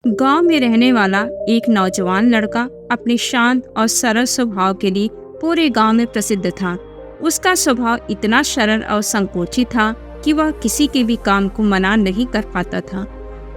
गांव में रहने वाला एक नौजवान लड़का अपने शांत और सरल स्वभाव के लिए पूरे गांव में प्रसिद्ध था। उसका स्वभाव इतना सरल और संकोची था कि वह किसी के भी काम को मना नहीं कर पाता था।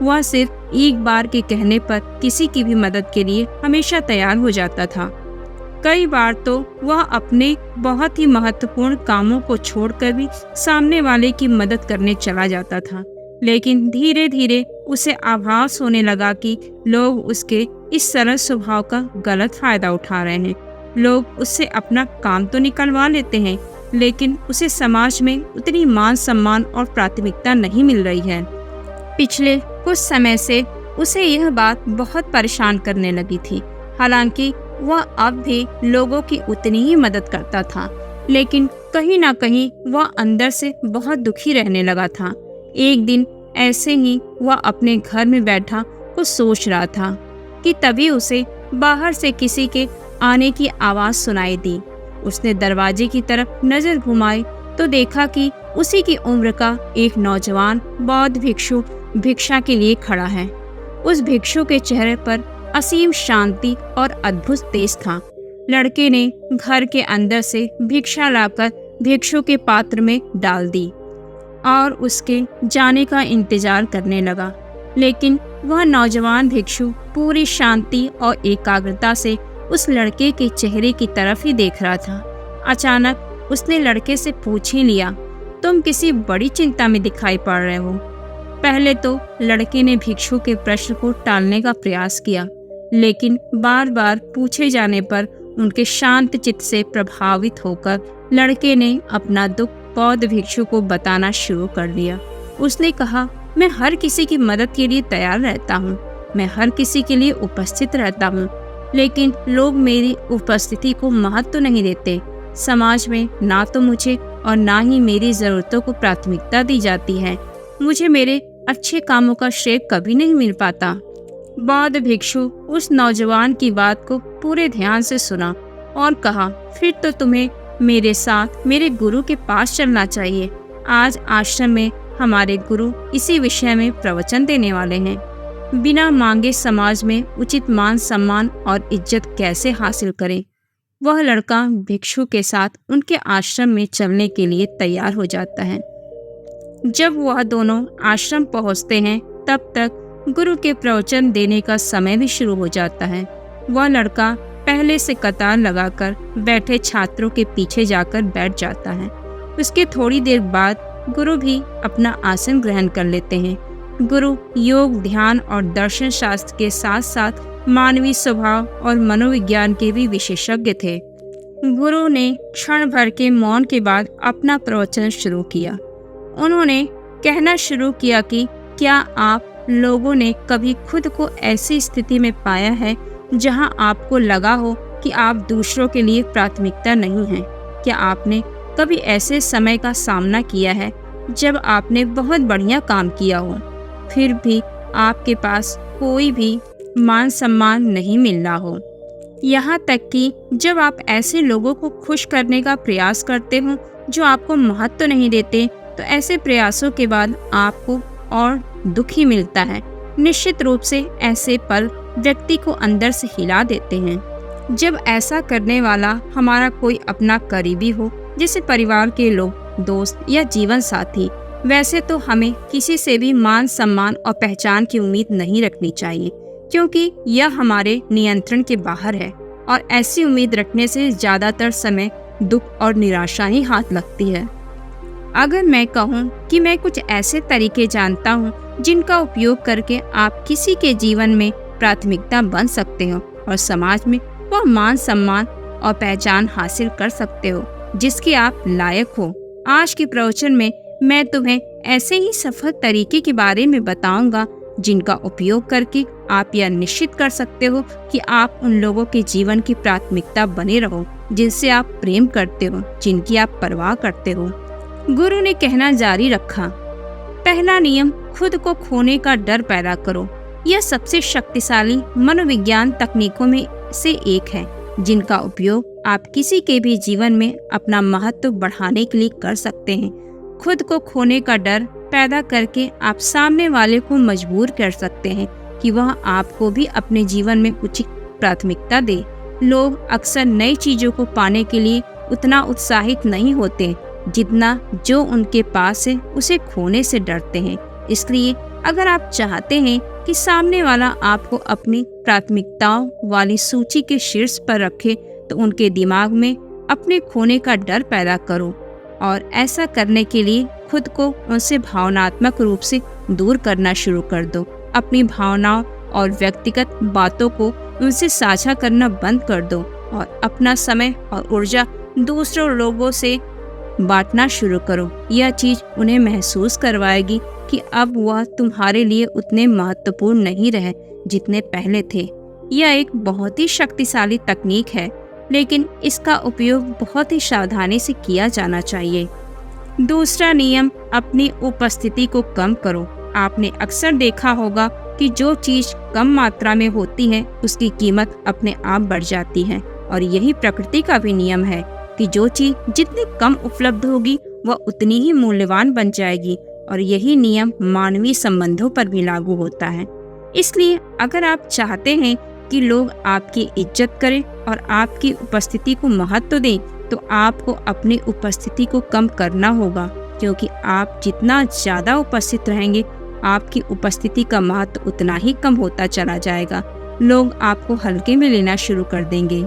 वह सिर्फ एक बार के कहने पर किसी की भी मदद के लिए हमेशा तैयार हो जाता था। कई बार तो वह अपने बहुत ही महत्वपूर्ण कामों को छोड़कर भी सामने वाले की मदद करने चला जाता था। लेकिन धीरे धीरे उसे आभास होने लगा कि लोग उसके इस सरल स्वभाव का गलत फायदा उठा रहे हैं। लोग उससे अपना काम तो निकलवा लेते हैं, लेकिन उसे समाज में उतनी मान सम्मान और प्राथमिकता नहीं मिल रही है। पिछले कुछ समय से उसे यह बात बहुत परेशान करने लगी थी। हालांकि वह अब भी लोगों की उतनी ही मदद करता था, लेकिन कहीं ना कहीं वह अंदर से बहुत दुखी रहने लगा था। एक दिन ऐसे ही वह अपने घर में बैठा कुछ सोच रहा था कि तभी उसे बाहर से किसी के आने की आवाज सुनाई दी। उसने दरवाजे की तरफ नजर घुमाई तो देखा कि उसी की उम्र का एक नौजवान बौद्ध भिक्षु भिक्षा के लिए खड़ा है। उस भिक्षु के चेहरे पर असीम शांति और अद्भुत तेज था। लड़के ने घर के अंदर से भिक्षा लाकर भिक्षु के पात्र में डाल दी और उसके जाने का इंतजार करने लगा। लेकिन वह नौजवान भिक्षु पूरी शांति और एकाग्रता से उस लड़के के चेहरे की तरफ ही देख रहा था। अचानक उसने लड़के से पूछ ही लिया, तुम किसी बड़ी चिंता में दिखाई पड़ रहे हो। पहले तो लड़के ने भिक्षु के प्रश्न को टालने का प्रयास किया, लेकिन बार बार पूछे जाने पर उनके शांत चित्त से प्रभावित होकर लड़के ने अपना दुख बौद्ध भिक्षु को बताना शुरू कर दिया। उसने कहा, मैं हर किसी की मदद के लिए तैयार रहता हूँ, मैं हर किसी के लिए उपस्थित रहता हूँ, लेकिन लोग मेरी उपस्थिति को महत्व नहीं देते। समाज में ना तो मुझे और ना ही मेरी जरूरतों को प्राथमिकता दी जाती है। मुझे मेरे अच्छे कामों का श्रेय कभी नहीं मिल पाता। बौद्ध भिक्षु उस नौजवान की बात को पूरे ध्यान से सुना और कहा, फिर तो तुम्हें मेरे साथ मेरे गुरु के पास चलना चाहिए। आज आश्रम में हमारे गुरु इसी विषय में प्रवचन देने वाले हैं। बिना मांगे समाज में उचित मान सम्मान और इज्जत कैसे हासिल करें। वह लड़का भिक्षु के साथ उनके आश्रम में चलने के लिए तैयार हो जाता है। जब वह दोनों आश्रम पहुंचते हैं, तब तक गुरु के प्रवचन देने का समय भी शुरू हो जाता है। वह लड़का पहले से कतार लगाकर बैठे छात्रों के पीछे जाकर बैठ जाता है। उसके थोड़ी देर बाद गुरु भी अपना आसन ग्रहण कर लेते हैं। गुरु योग, ध्यान और दर्शन शास्त्र के साथ साथ मानवीय स्वभाव और मनोविज्ञान के भी विशेषज्ञ थे। गुरु ने क्षण भर के मौन के बाद अपना प्रवचन शुरू किया। उन्होंने कहना शुरू किया कि क्या आप लोगों ने कभी खुद को ऐसी स्थिति में पाया है जहां आपको लगा हो कि आप दूसरों के लिए प्राथमिकता नहीं हैं? क्या आपने कभी ऐसे समय का सामना किया है जब आपने बहुत बढ़िया काम किया हो, फिर भी आपके पास कोई भी मान सम्मान नहीं मिल रहा हो? यहाँ तक कि जब आप ऐसे लोगों को खुश करने का प्रयास करते हो जो आपको महत्व नहीं देते, तो ऐसे प्रयासों के बाद आपको और दुख ही मिलता है। निश्चित रूप से ऐसे पल व्यक्ति को अंदर से हिला देते हैं। जब ऐसा करने वाला हमारा कोई अपना करीबी हो, जैसे परिवार के लोग, दोस्त या जीवन साथी, वैसे तो हमें किसी से भी मान सम्मान और पहचान की उम्मीद नहीं रखनी चाहिए, क्योंकि यह हमारे नियंत्रण के बाहर है और ऐसी उम्मीद रखने से ज्यादातर समय दुख और निराशा ही हाथ लगती है। अगर मैं कहूँ कि मैं कुछ ऐसे तरीके जानता हूँ जिनका उपयोग करके आप किसी के जीवन में प्राथमिकता बन सकते हो और समाज में वह मान सम्मान और पहचान हासिल कर सकते हो जिसके आप लायक हो। आज के प्रवचन में मैं तुम्हें ऐसे ही सफल तरीके के बारे में बताऊंगा जिनका उपयोग करके आप यह निश्चित कर सकते हो कि आप उन लोगों के जीवन की प्राथमिकता बने रहो जिनसे आप प्रेम करते हो, जिनकी आप परवाह करते हो। गुरु ने कहना जारी रखा, पहला नियम, खुद को खोने का डर पैदा करो। यह सबसे शक्तिशाली मनोविज्ञान तकनीकों में से एक है जिनका उपयोग आप किसी के भी जीवन में अपना महत्व बढ़ाने के लिए कर सकते हैं। खुद को खोने का डर पैदा करके आप सामने वाले को मजबूर कर सकते हैं कि वह आपको भी अपने जीवन में उचित प्राथमिकता दे। लोग अक्सर नई चीजों को पाने के लिए उतना उत्साहित नहीं होते जितना जो उनके पास है उसे खोने से डरते हैं। इसलिए अगर आप चाहते हैं कि सामने वाला आपको अपनी प्राथमिकताओं वाली सूची के शीर्ष पर रखे, तो उनके दिमाग में अपने खोने का डर पैदा करो और ऐसा करने के लिए खुद को उनसे भावनात्मक रूप से दूर करना शुरू कर दो। अपनी भावनाओं और व्यक्तिगत बातों को उनसे साझा करना बंद कर दो और अपना समय और ऊर्जा दूसरों लोगों से बांटना शुरू करो। यह चीज उन्हें महसूस करवाएगी कि अब वह तुम्हारे लिए उतने महत्वपूर्ण नहीं रहे जितने पहले थे। यह एक बहुत ही शक्तिशाली तकनीक है, लेकिन इसका उपयोग बहुत ही सावधानी से किया जाना चाहिए। दूसरा नियम, अपनी उपस्थिति को कम करो। आपने अक्सर देखा होगा कि जो चीज कम मात्रा में होती है उसकी कीमत अपने आप बढ़ जाती है, और यही प्रकृति का भी नियम है कि जो चीज जितनी कम उपलब्ध होगी वह उतनी ही मूल्यवान बन जाएगी, और यही नियम मानवीय संबंधों पर भी लागू होता है। इसलिए अगर आप चाहते हैं कि लोग आपकी इज्जत करें और आपकी उपस्थिति को महत्व दें, तो आपको अपनी उपस्थिति को कम करना होगा, क्योंकि आप जितना ज्यादा उपस्थित रहेंगे आपकी उपस्थिति का महत्व उतना ही कम होता चला जाएगा। लोग आपको हल्के में लेना शुरू कर देंगे।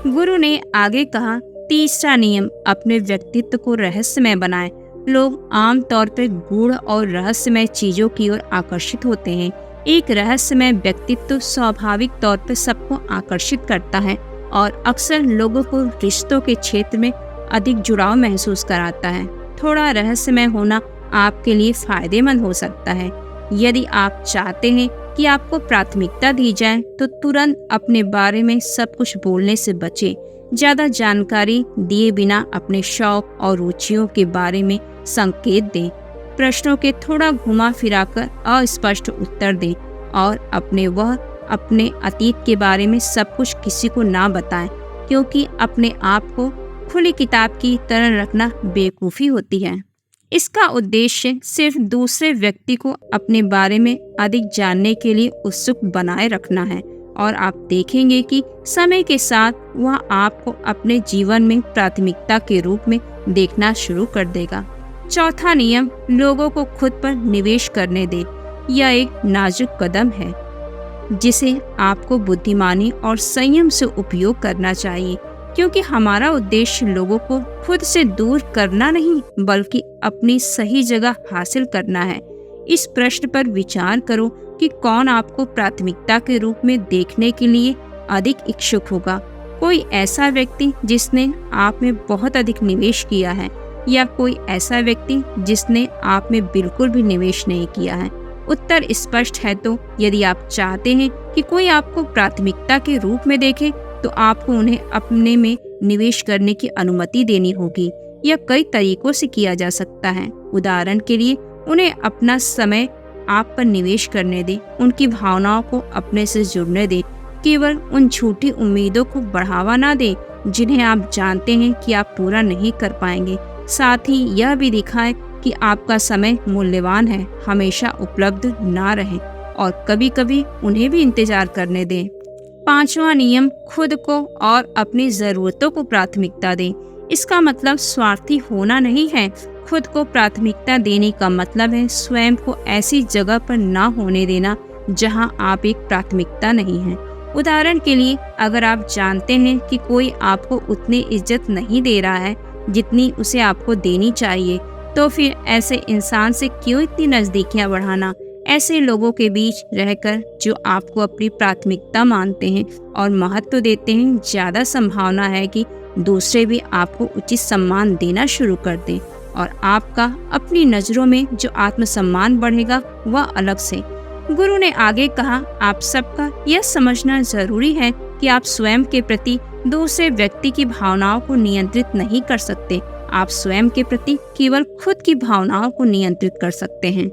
गुरु ने आगे कहा, तीसरा नियम, अपने व्यक्तित्व को रहस्यमय बनाएं। लोग आमतौर पर गूढ़ और रहस्यमय चीजों की ओर आकर्षित होते हैं। एक रहस्यमय व्यक्तित्व स्वाभाविक तौर पर सबको आकर्षित करता है और अक्सर लोगों को रिश्तों के क्षेत्र में अधिक जुड़ाव महसूस कराता है। थोड़ा रहस्यमय होना आपके लिए फायदेमंद हो सकता है। यदि आप चाहते हैं कि आपको प्राथमिकता दी जाए, तो तुरंत अपने बारे में सब कुछ बोलने से बचें। ज्यादा जानकारी दिए बिना अपने शौक और रुचियों के बारे में संकेत दें। प्रश्नों के थोड़ा घुमा फिराकर अस्पष्ट उत्तर दें और अपने अतीत के बारे में सब कुछ किसी को ना बताएं, क्योंकि अपने आप को खुली किताब की तरह रखना बेवकूफ़ी होती है। इसका उद्देश्य सिर्फ दूसरे व्यक्ति को अपने बारे में अधिक जानने के लिए उत्सुक बनाए रखना है, और आप देखेंगे कि समय के साथ वह आपको अपने जीवन में प्राथमिकता के रूप में देखना शुरू कर देगा। चौथा नियम, लोगों को खुद पर निवेश करने दें। यह एक नाजुक कदम है जिसे आपको बुद्धिमानी और संयम से उपयोग करना चाहिए, क्योंकि हमारा उद्देश्य लोगों को खुद से दूर करना नहीं, बल्कि अपनी सही जगह हासिल करना है। इस प्रश्न पर विचार करो कि कौन आपको प्राथमिकता के रूप में देखने के लिए अधिक इच्छुक होगा। कोई ऐसा व्यक्ति जिसने आप में बहुत अधिक निवेश किया है, या कोई ऐसा व्यक्ति जिसने आप में बिल्कुल भी निवेश नहीं किया है। उत्तर स्पष्ट है, तो यदि आप चाहते हैं कि कोई आपको प्राथमिकता के रूप में देखे, तो आपको उन्हें अपने में निवेश करने की अनुमति देनी होगी। यह कई तरीकों से किया जा सकता है। उदाहरण के लिए, उन्हें अपना समय आप पर निवेश करने दें, उनकी भावनाओं को अपने से जुड़ने दें। केवल उन झूठी उम्मीदों को बढ़ावा ना दें जिन्हें आप जानते हैं कि आप पूरा नहीं कर पाएंगे। साथ ही यह भी दिखाएं कि आपका समय मूल्यवान है, हमेशा उपलब्ध ना रहे और कभी कभी उन्हें भी इंतजार करने दें। पांचवा नियम, खुद को और अपनी जरूरतों को प्राथमिकता दें। इसका मतलब स्वार्थी होना नहीं है। खुद को प्राथमिकता देने का मतलब है स्वयं को ऐसी जगह पर ना होने देना जहां आप एक प्राथमिकता नहीं हैं। उदाहरण के लिए, अगर आप जानते हैं कि कोई आपको उतनी इज्जत नहीं दे रहा है जितनी उसे आपको देनी चाहिए, तो फिर ऐसे इंसान से क्यों इतनी नजदीकियां बढ़ाना। ऐसे लोगों के बीच रहकर जो आपको अपनी प्राथमिकता मानते हैं और महत्व देते हैं, ज्यादा संभावना है कि दूसरे भी आपको उचित सम्मान देना शुरू कर दें, और आपका अपनी नजरों में जो आत्मसम्मान बढ़ेगा वह अलग से। गुरु ने आगे कहा, आप सबका यह समझना जरूरी है कि आप स्वयं के प्रति दूसरे व्यक्ति की भावनाओं को नियंत्रित नहीं कर सकते। आप स्वयं के प्रति केवल खुद की भावनाओं को नियंत्रित कर सकते हैं।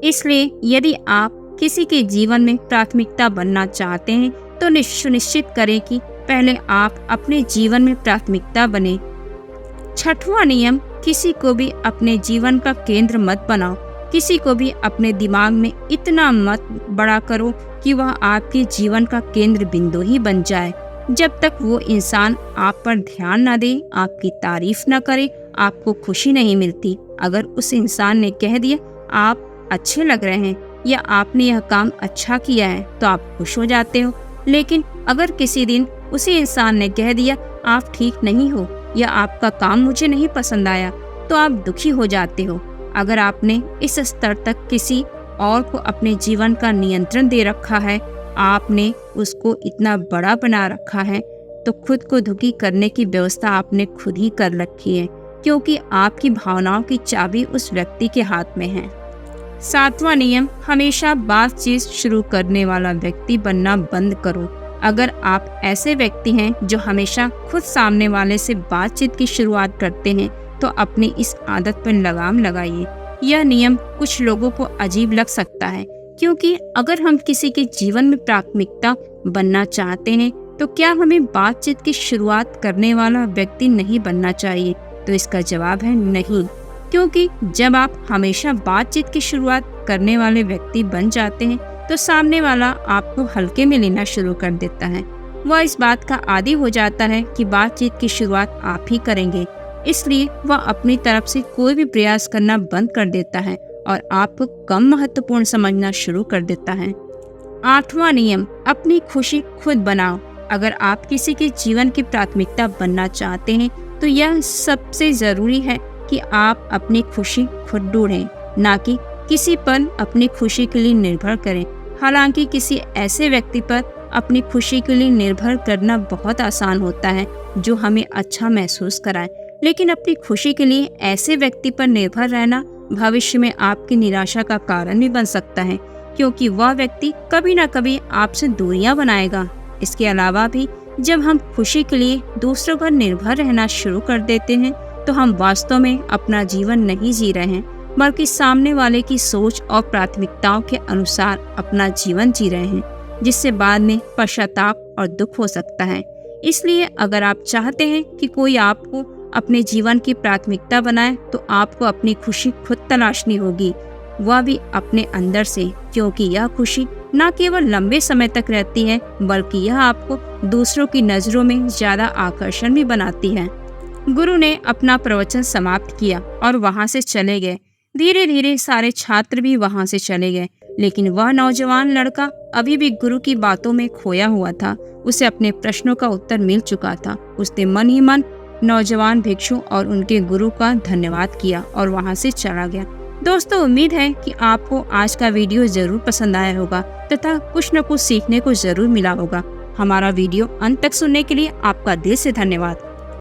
इसलिए यदि आप किसी के जीवन में प्राथमिकता बनना चाहते हैं, तो सुनिश्चित करें कि पहले आप अपने जीवन में प्राथमिकता बने। छठवां नियम, किसी को भी अपने जीवन का केंद्र मत बनाओ, किसी को भी अपने दिमाग में इतना मत बड़ा करो कि वह आपके जीवन का केंद्र बिंदु ही बन जाए। जब तक वो इंसान आप पर ध्यान न दे, आपकी तारीफ न करे, आपको खुशी नहीं मिलती। अगर उस इंसान ने कह दिया आप अच्छे लग रहे हैं या आपने यह काम अच्छा किया है तो आप खुश हो जाते हो। लेकिन अगर किसी दिन उसी इंसान ने कह दिया आप ठीक नहीं हो या आपका काम मुझे नहीं पसंद आया, तो आप दुखी हो जाते हो। अगर आपने इस स्तर तक किसी और को अपने जीवन का नियंत्रण दे रखा है, आपने उसको इतना बड़ा बना रखा है, तो खुद को दुखी करने की व्यवस्था आपने खुद ही कर रखी है, क्योंकि आपकी भावनाओं की चाबी उस व्यक्ति के हाथ में है। 7वां नियम, हमेशा बातचीत शुरू करने वाला व्यक्ति बनना बंद करो। अगर आप ऐसे व्यक्ति हैं जो हमेशा खुद सामने वाले से बातचीत की शुरुआत करते हैं, तो अपनी इस आदत पर लगाम लगाइए। यह नियम कुछ लोगों को अजीब लग सकता है, क्योंकि अगर हम किसी के जीवन में प्राथमिकता बनना चाहते हैं तो क्या हमें बातचीत की शुरुआत करने वाला व्यक्ति नहीं बनना चाहिए? तो इसका जवाब है नहीं, क्योंकि जब आप हमेशा बातचीत की शुरुआत करने वाले व्यक्ति बन जाते हैं तो सामने वाला आपको हल्के में लेना शुरू कर देता है। वह इस बात का आदी हो जाता है कि बातचीत की शुरुआत आप ही करेंगे, इसलिए वह अपनी तरफ से कोई भी प्रयास करना बंद कर देता है और आपको कम महत्वपूर्ण समझना शुरू कर देता है। 8वां नियम, अपनी खुशी खुद बनाओ। अगर आप किसी के जीवन की प्राथमिकता बनना चाहते हैं तो यह सबसे जरूरी है कि आप अपनी खुशी खुद ढूंढें, ना कि किसी पर अपनी खुशी के लिए निर्भर करें। हालांकि किसी ऐसे व्यक्ति पर अपनी खुशी के लिए निर्भर करना बहुत आसान होता है जो हमें अच्छा महसूस कराए, लेकिन अपनी खुशी के लिए ऐसे व्यक्ति पर निर्भर रहना भविष्य में आपकी निराशा का कारण भी बन सकता है, क्योंकि वह व्यक्ति कभी न कभी आपसे दूरियां बनाएगा। इसके अलावा भी जब हम खुशी के लिए दूसरों पर निर्भर रहना शुरू कर देते हैं तो हम वास्तव में अपना जीवन नहीं जी रहे हैं, बल्कि सामने वाले की सोच और प्राथमिकताओं के अनुसार अपना जीवन जी रहे हैं, जिससे बाद में पश्चाताप और दुख हो सकता है। इसलिए अगर आप चाहते हैं कि कोई आपको अपने जीवन की प्राथमिकता बनाए तो आपको अपनी खुशी खुद तलाशनी होगी, वह भी अपने अंदर से, क्योंकि यह खुशी न केवल लंबे समय तक रहती है बल्कि यह आपको दूसरों की नजरों में ज्यादा आकर्षण भी बनाती है। गुरु ने अपना प्रवचन समाप्त किया और वहां से चले गए। धीरे धीरे सारे छात्र भी वहां से चले गए, लेकिन वह नौजवान लड़का अभी भी गुरु की बातों में खोया हुआ था। उसे अपने प्रश्नों का उत्तर मिल चुका था। उसने मन ही मन नौजवान भिक्षु और उनके गुरु का धन्यवाद किया और वहां से चला गया। दोस्तों, उम्मीद है कि आपको आज का वीडियो जरूर पसंद आया होगा तथा कुछ न कुछ सीखने को जरूर मिला होगा। हमारा वीडियो अंत तक सुनने के लिए आपका दिल से धन्यवाद।